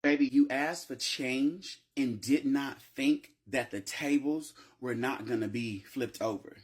Baby, you asked for change and did not think that the tables were not going to be flipped over.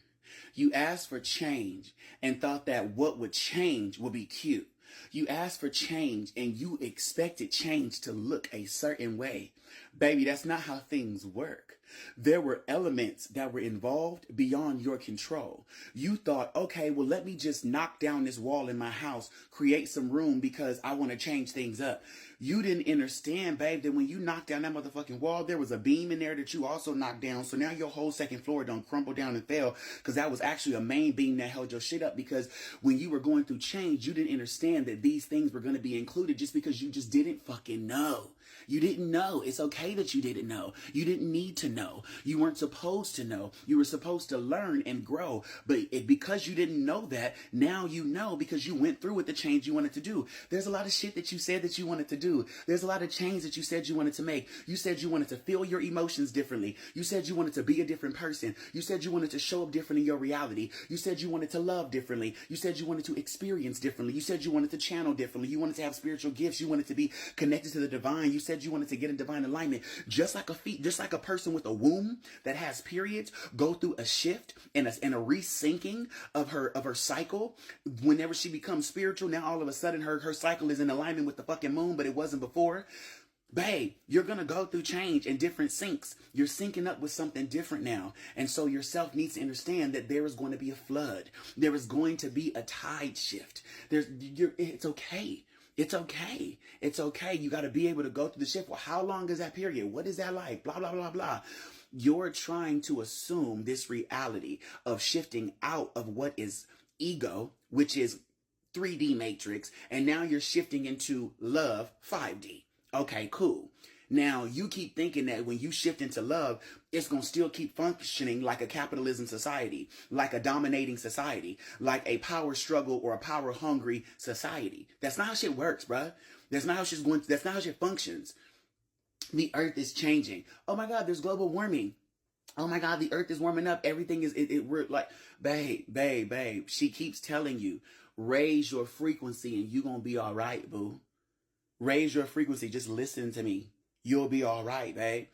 You asked for change and thought that what would change would be cute. You asked for change and you expected change to look a certain way. Baby, that's not how things work. There were elements that were involved beyond your control. You thought, okay, well, let me just knock down this wall in my house, create some room because I want to change things up. You didn't understand, babe, that when you knocked down that motherfucking wall, there was a beam in there that you also knocked down. So now your whole second floor done crumbled down and fell because that was actually a main beam that held your shit up. Because when you were going through change, you didn't understand that these things were going to be included just because you just didn't fucking know. You didn't know. It's okay that you didn't know. You didn't need to know. You weren't supposed to know. You were supposed to learn and grow. But because you didn't know that, now you know because you went through with the change you wanted to do. There's a lot of shit that you said that you wanted to do. There's a lot of change that you said you wanted to make. You said you wanted to feel your emotions differently. You said you wanted to be a different person. You said you wanted to show up different in your reality. You said you wanted to love differently. You said you wanted to experience differently. You said you wanted to channel differently. You wanted to have spiritual gifts. You wanted to be connected to the divine. You said you wanted to get in divine alignment. Just like a person with a womb that has periods go through a shift and a resyncing of her cycle. Whenever she becomes spiritual, now all of a sudden her cycle is in alignment with the fucking moon, but it wasn't before. Babe, you're going to go through change and different syncs. You're syncing up with something different now. And so yourself needs to understand that there is going to be a flood. There is going to be a tide shift. It's okay. It's okay. It's okay. You got to be able to go through the shift. Well, how long is that period? What is that like? Blah, blah, blah, blah. You're trying to assume this reality of shifting out of what is ego, which is 3D matrix, and now you're shifting into love 5D. Okay, cool. Now you keep thinking that when you shift into love, it's going to still keep functioning like a capitalism society, like a dominating society, like a power struggle or a power hungry society. That's not how shit works, bruh. That's not how shit functions. The earth is changing. Oh my God, there's global warming. Oh my God, the earth is warming up. Everything is, we're like, babe. She keeps telling you, raise your frequency and you're going to be all right, boo. Raise your frequency. Just listen to me. You'll be all right, babe.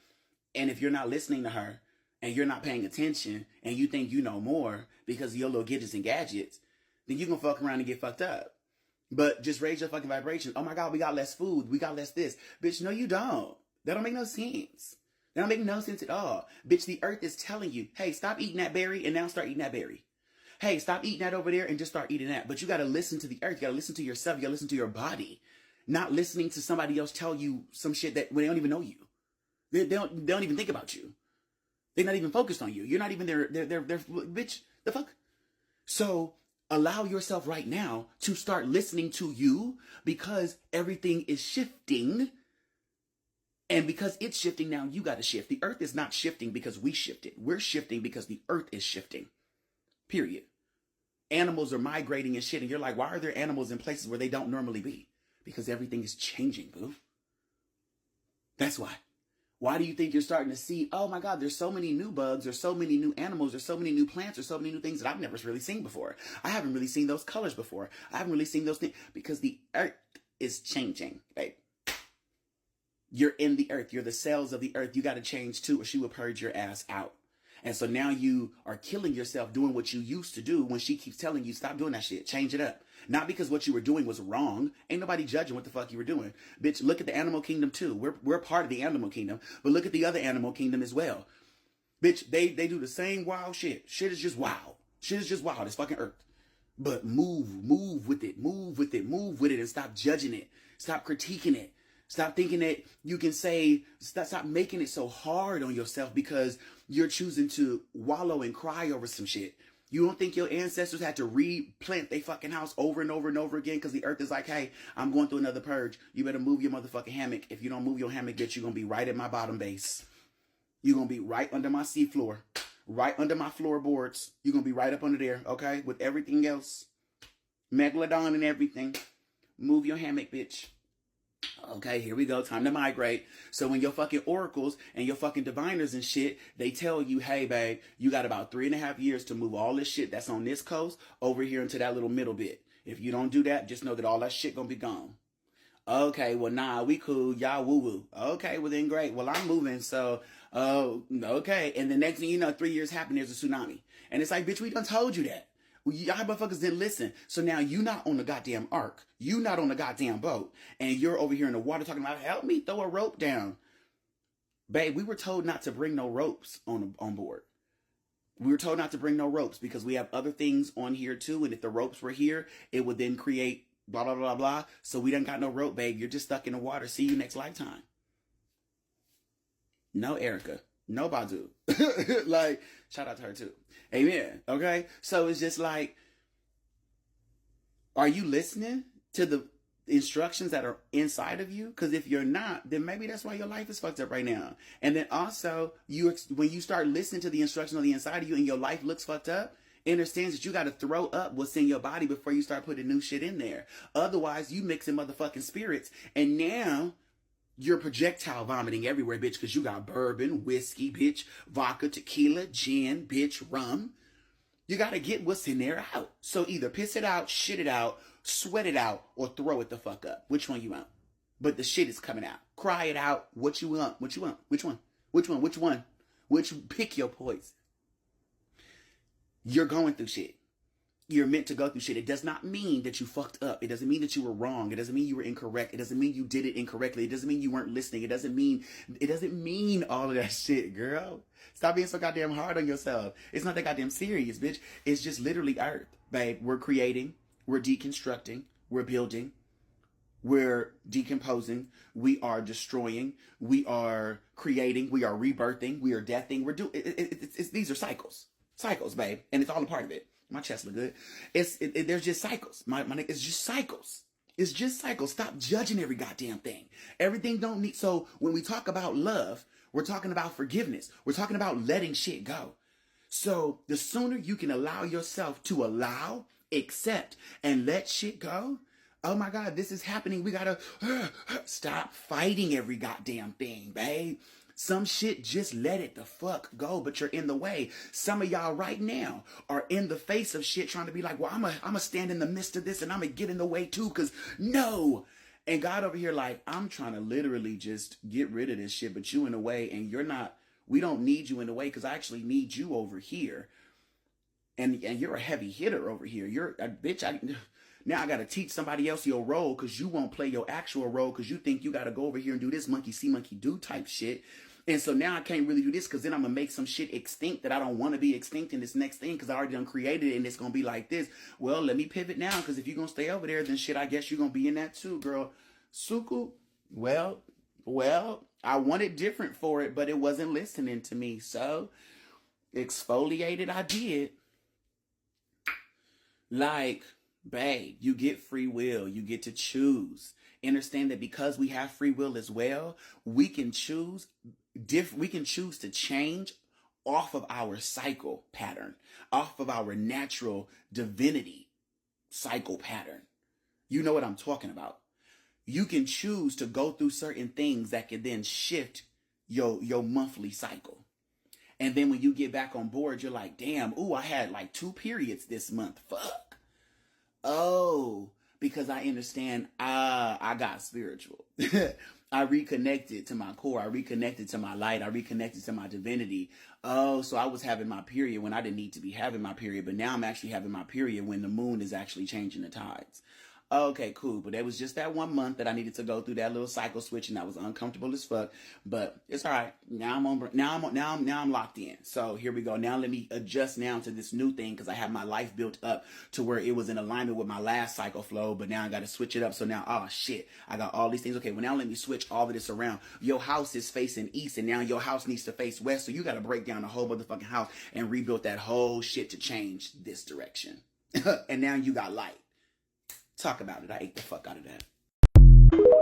And if you're not listening to her and you're not paying attention and you think you know more because of your little gadgets and gadgets, then you're going to fuck around and get fucked up. But just raise your fucking vibration. Oh my God, we got less food. We got less this. Bitch, no, you don't. That don't make no sense. That don't make no sense at all. Bitch, the earth is telling you, hey, stop eating that berry and now start eating that berry. Hey, stop eating that over there and just start eating that. But you got to listen to the earth. You got to listen to yourself. You got to listen to your body. Not listening to somebody else tell you some shit that they don't even know you. They don't even think about you. They're not even focused on you. You're not even they're bitch, the fuck? So allow yourself right now to start listening to you because everything is shifting. And because it's shifting now, you got to shift. The earth is not shifting because we shifted. We're shifting because the earth is shifting. Period. Animals are migrating and shit. And you're like, why are there animals in places where they don't normally be? Because everything is changing, boo. That's why. Why do you think you're starting to see, oh my God, there's so many new bugs, there's so many new animals, there's so many new plants, there's so many new things that I've never really seen before. I haven't really seen those colors before. I haven't really seen those things because the earth is changing, babe. You're in the earth. You're the cells of the earth. You got to change too or she will purge your ass out. And so now you are killing yourself doing what you used to do when she keeps telling you, stop doing that shit. Change it up. Not because what you were doing was wrong. Ain't nobody judging what the fuck you were doing. Bitch, look at the animal kingdom too. We're part of the animal kingdom, but look at the other animal kingdom as well. Bitch, they do the same wild shit. Shit is just wild. Shit is just wild. It's fucking earth. But move with it, move with it, and stop judging it. Stop critiquing it. Stop thinking that you can say, stop making it so hard on yourself because you're choosing to wallow and cry over some shit. You don't think your ancestors had to replant their fucking house over and over and over again because the earth is like, hey, I'm going through another purge. You better move your motherfucking hammock. If you don't move your hammock, bitch, you're going to be right at my bottom base. You're going to be right under my seafloor, right under my floorboards. You're going to be right up under there, okay, with everything else. Megalodon and everything. Move your hammock, bitch. Okay, here we go. Time to migrate. So when your fucking oracles and your fucking diviners and shit, they tell you, hey, babe, you got about 3.5 years to move all this shit that's on this coast over here into that little middle bit. If you don't do that, just know that all that shit gonna be gone. Okay, well, nah, we cool. Y'all woo woo. Okay, well, then great. Well, I'm moving. So, okay. And the next thing you know, 3 years happen, there's a tsunami. And it's like, bitch, we done told you that. Well, y'all motherfuckers didn't listen. So now you not on the goddamn ark. You not on the goddamn boat. And you're over here in the water talking about, help me throw a rope down. Babe, we were told not to bring no ropes on board. We were told not to bring no ropes because we have other things on here too. And if the ropes were here, it would then create blah, blah, blah, blah. So we done got no rope, babe. You're just stuck in the water. See you next lifetime. No Erica. No Badu. Like, shout out to her too. Amen. Okay? So it's just like, are you listening to the instructions that are inside of you? Because if you're not, then maybe that's why your life is fucked up right now. And then also, when you start listening to the instructions on the inside of you and your life looks fucked up, understands that you got to throw up what's in your body before you start putting new shit in there. Otherwise, you mixing motherfucking spirits, and now you're projectile vomiting everywhere, bitch, because you got bourbon, whiskey, bitch, vodka, tequila, gin, bitch, rum. You got to get what's in there out. So either piss it out, shit it out, sweat it out, or throw it the fuck up. Which one you want? But the shit is coming out. Cry it out. What you want? What you want? Which one? Which one? Which one? Pick your poison. You're going through shit. You're meant to go through shit. It does not mean that you fucked up. It doesn't mean that you were wrong. It doesn't mean you were incorrect. It doesn't mean you did it incorrectly. It doesn't mean you weren't listening. It doesn't mean all of that shit, girl. Stop being so goddamn hard on yourself. It's not that goddamn serious, bitch. It's just literally earth, babe. We're creating. We're deconstructing. We're building. We're decomposing. We are destroying. We are creating. We are rebirthing. We are deathing. We're doing. These are cycles. Cycles, babe, and it's all a part of it. My chest look good. There's just cycles. My nigga, it's just cycles. It's just cycles. Stop judging every goddamn thing. Everything don't need. So when we talk about love, we're talking about forgiveness. We're talking about letting shit go. So the sooner you can allow yourself to allow, accept, and let shit go. Oh my God, this is happening. We gotta stop fighting every goddamn thing, babe. Some shit, just let it the fuck go, but you're in the way. Some of y'all right now are in the face of shit trying to be like, well, I'm a stand in the midst of this and I'm gonna get in the way too, because no. And God over here like, I'm trying to literally just get rid of this shit, but you in the way, and you're not, we don't need you in the way, because I actually need you over here. And you're a heavy hitter over here. You're a bitch. Now I got to teach somebody else your role because you won't play your actual role because you think you got to go over here and do this monkey see, monkey do type shit. And so now I can't really do this because then I'm going to make some shit extinct that I don't want to be extinct in this next thing because I already done created it and it's going to be like this. Well, let me pivot now because if you're going to stay over there, then shit, I guess you're going to be in that too, girl. Suku, well, I wanted different for it, but it wasn't listening to me. So exfoliated I did. Like, babe, you get free will. You get to choose. Understand that because we have free will as well, we can choose to change off of our cycle pattern, off of our natural divinity cycle pattern. You know what I'm talking about. You can choose to go through certain things that can then shift your monthly cycle. And then when you get back on board, you're like, damn, ooh, I had like 2 periods this month. Fuck. Oh, because I understand, I got spiritual. I reconnected to my core. I reconnected to my light. I reconnected to my divinity. Oh, so I was having my period when I didn't need to be having my period, but now I'm actually having my period when the moon is actually changing the tides. Okay, cool. But it was just that 1 month that I needed to go through that little cycle switch, and I was uncomfortable as fuck. But it's all right. Now I'm locked in. So here we go. Now let me adjust now to this new thing because I have my life built up to where it was in alignment with my last cycle flow. But now I got to switch it up. So now, oh shit, I got all these things. Okay, well now let me switch all of this around. Your house is facing east, and now your house needs to face west. So you got to break down the whole motherfucking house and rebuild that whole shit to change this direction. And now you got light. Talk about it. I ate the fuck out of that.